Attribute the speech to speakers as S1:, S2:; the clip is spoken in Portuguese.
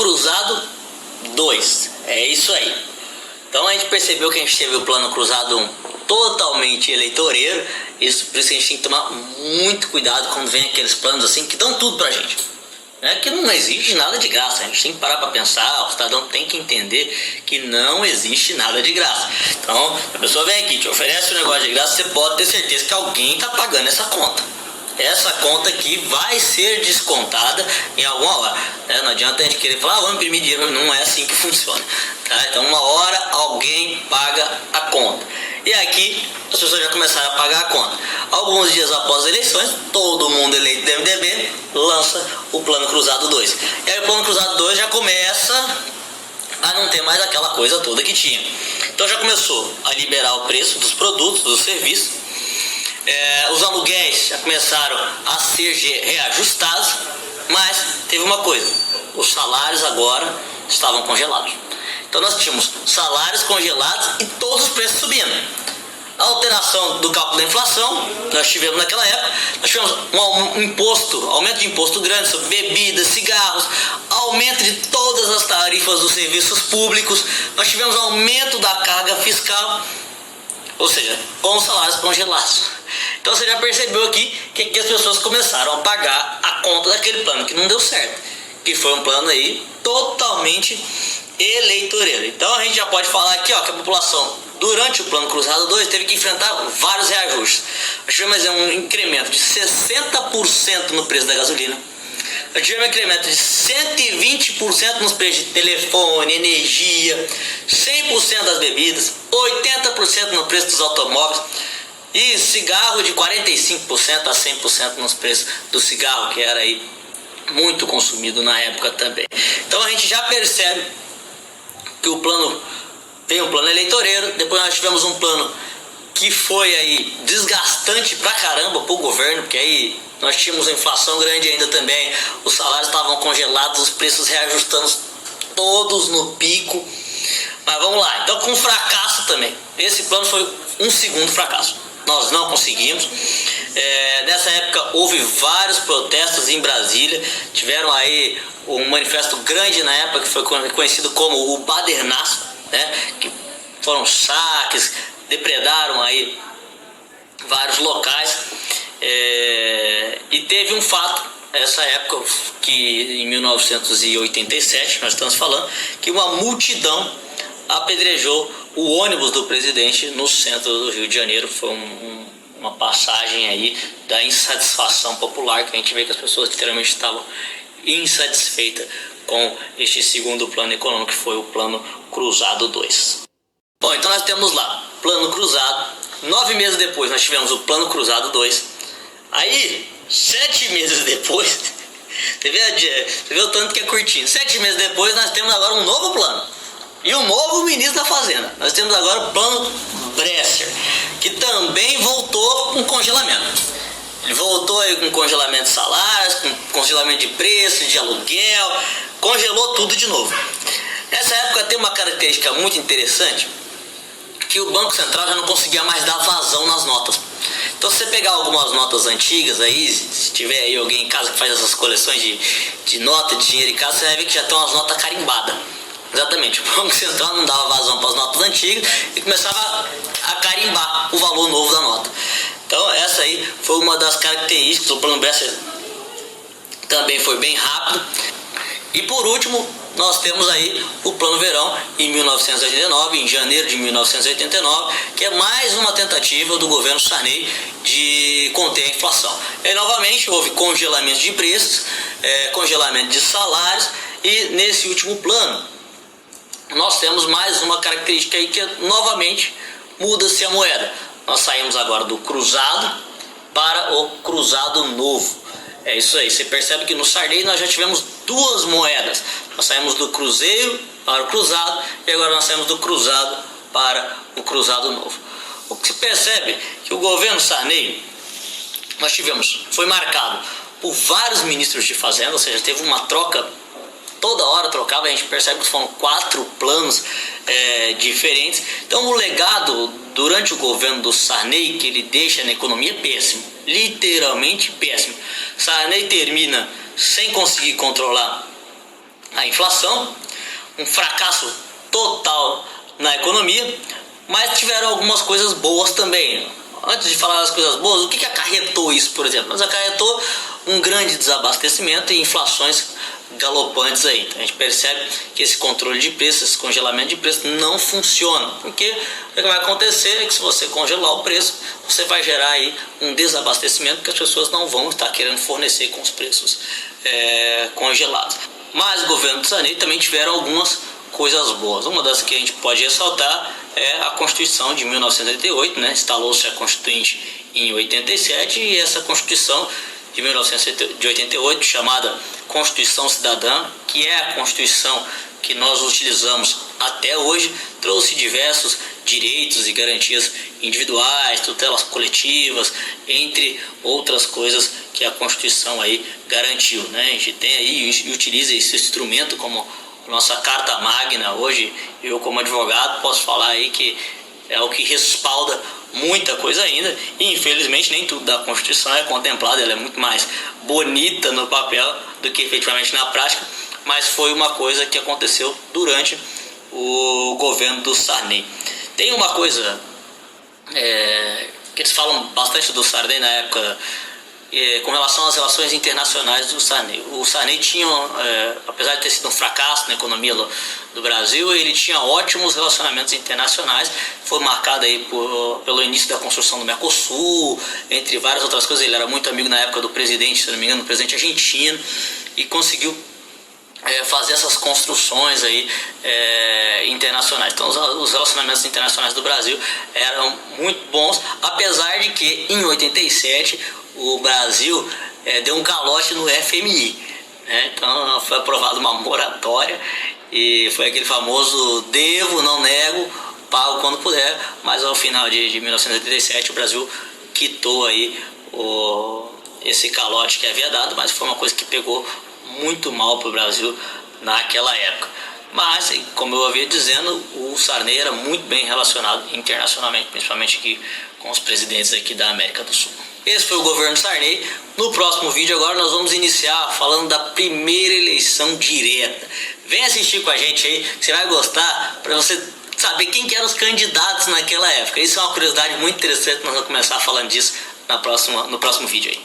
S1: Cruzado 2. É isso aí. Então a gente percebeu que a gente teve o Plano Cruzado 1 totalmente eleitoreiro. Isso, por isso que a gente tem que tomar muito cuidado quando vem aqueles planos assim que dão tudo pra gente. É que não existe nada de graça. A gente tem que parar para pensar. O cidadão tem que entender que não existe nada de graça. Então, a pessoa vem aqui, te oferece um negócio de graça, você pode ter certeza que alguém está pagando essa conta. Essa conta aqui vai ser descontada em alguma hora. Não adianta a gente querer falar, vamos imprimir dinheiro. Não é assim que funciona. Tá? Então, uma hora alguém paga a conta. E aqui as pessoas já começaram a pagar a conta. Alguns dias após as eleições, todo mundo eleito do MDB lança o Plano Cruzado 2. E aí o Plano Cruzado 2 já começa a não ter mais aquela coisa toda que tinha. Então já começou a liberar o preço dos produtos, dos serviços. Os aluguéis já começaram a ser reajustados. Mas teve uma coisa, os salários agora estavam congelados. Então nós tínhamos salários congelados e todos os preços subindo. A alteração do cálculo da inflação, nós tivemos naquela época, nós tivemos aumento de imposto grande sobre bebidas, cigarros, aumento de todas as tarifas dos serviços públicos, nós tivemos aumento da carga fiscal, ou seja, com os salários congelados. Então você já percebeu aqui que as pessoas começaram a pagar a conta daquele plano que não deu certo, que foi um plano aí totalmente eleitoreiro. Então a gente já pode falar aqui, ó, que a população durante o Plano Cruzado 2 teve que enfrentar vários reajustes. Nós tivemos um incremento de 60% no preço da gasolina. Nós tivemos um incremento de 120% nos preços de telefone, energia, 100% das bebidas, 80% no preço dos automóveis e cigarro de 45% a 100% nos preços do cigarro, que era aí muito consumido na época também. Então a gente já percebe que o plano tem um plano eleitoreiro, depois nós tivemos um plano que foi aí desgastante pra caramba pro governo, porque aí nós tínhamos uma inflação grande ainda também, os salários estavam congelados, os preços reajustando todos no pico. Mas vamos lá, então com fracasso também. Esse plano foi um segundo fracasso. Nós não conseguimos. Nessa época houve vários protestos em Brasília. Tiveram aí um manifesto grande na época que foi conhecido como o Badernaço, né? Que foram saques, depredaram aí vários locais. E teve um fato, essa época, que em 1987, nós estamos falando, que uma multidão apedrejou o ônibus do presidente no centro do Rio de Janeiro. Foi uma passagem aí da insatisfação popular, que a gente vê que as pessoas literalmente estavam insatisfeitas com este segundo plano econômico, que foi o Plano Cruzado 2. Bom, então nós temos lá Plano Cruzado. 9 meses depois nós tivemos o Plano Cruzado 2. Aí, 7 meses depois, você vê o tanto que é curtinho. 7 meses depois nós temos agora um novo plano. E um novo ministro da Fazenda. Nós temos agora o Plano Bresser, que também voltou com congelamento. Ele voltou aí com congelamento de salários, com congelamento de preço, de aluguel, congelou tudo de novo. Nessa época tem uma característica muito interessante, que o Banco Central já não conseguia mais dar vazão nas notas. Então se você pegar algumas notas antigas aí, se tiver aí alguém em casa que faz essas coleções de nota, de dinheiro em casa, você vai ver que já tem umas notas carimbadas. Exatamente, o Banco Central não dava vazão para as notas antigas e começava a carimbar o valor novo da nota. Então essa aí foi uma das características. O Plano Bresser também foi bem rápido. E por último, nós temos aí o Plano Verão em 1989, em janeiro de 1989, que é mais uma tentativa do governo Sarney de conter a inflação. E novamente houve congelamento de preços, congelamento de salários, e nesse último plano nós temos mais uma característica aí, que novamente muda-se a moeda. Nós saímos agora do cruzado para o cruzado novo. É isso aí, você percebe que no Sarney nós já tivemos duas moedas. Nós saímos do cruzeiro para o cruzado e agora nós saímos do cruzado para o cruzado novo. O que se percebe que o governo Sarney, foi marcado por vários ministros de fazenda, ou seja, teve uma troca, toda hora trocava. A gente percebe que foram 4 planos diferentes. Então o legado durante o governo do Sarney que ele deixa na economia é péssimo, literalmente péssimo. Sarney termina sem conseguir controlar a inflação, um fracasso total na economia, mas tiveram algumas coisas boas também. Antes de falar das coisas boas, o que acarretou isso, por exemplo? Mas acarretou um grande desabastecimento e inflações galopantes aí. Então a gente percebe que esse controle de preços, esse congelamento de preços não funciona, porque o que vai acontecer é que se você congelar o preço, você vai gerar aí um desabastecimento, porque as pessoas não vão estar querendo fornecer com os preços congelados. Mas o governo do Sarney também tiveram algumas coisas boas. Uma das que a gente pode ressaltar é a Constituição de 1988, né? Instalou-se a Constituinte em 87 e essa Constituição de 1988, chamada Constituição Cidadã, que é a Constituição que nós utilizamos até hoje, trouxe diversos direitos e garantias individuais, tutelas coletivas, entre outras coisas que a Constituição aí garantiu, né? A gente tem aí e utiliza esse instrumento como nossa carta magna. Hoje eu, como advogado, posso falar aí que é o que respalda muita coisa ainda, e infelizmente nem tudo da Constituição é contemplado. Ela é muito mais bonita no papel do que efetivamente na prática, mas foi uma coisa que aconteceu durante o governo do Sarney. Tem uma coisa que eles falam bastante do Sarney na época, com relação às relações internacionais do Sarney. O Sarney tinha, apesar de ter sido um fracasso na economia do Brasil, ele tinha ótimos relacionamentos internacionais. Foi marcado aí pelo início da construção do Mercosul, entre várias outras coisas. Ele era muito amigo na época do presidente, se não me engano, do presidente argentino, e conseguiu fazer essas construções aí internacionais. Então os relacionamentos internacionais do Brasil eram muito bons, apesar de que em 87 o Brasil deu um calote no FMI, né? Então foi aprovada uma moratória e foi aquele famoso devo, não nego, pago quando puder, mas ao final de 1987 o Brasil quitou aí esse calote que havia dado, mas foi uma coisa que pegou muito mal para o Brasil naquela época. Mas, como eu havia dizendo, o Sarney era muito bem relacionado internacionalmente, principalmente aqui com os presidentes aqui da América do Sul. Esse foi o governo Sarney. No próximo vídeo agora nós vamos iniciar falando da primeira eleição direta. Vem assistir com a gente aí, que você vai gostar, para você saber quem que eram os candidatos naquela época. Isso é uma curiosidade muito interessante, nós vamos começar falando disso no próximo vídeo aí.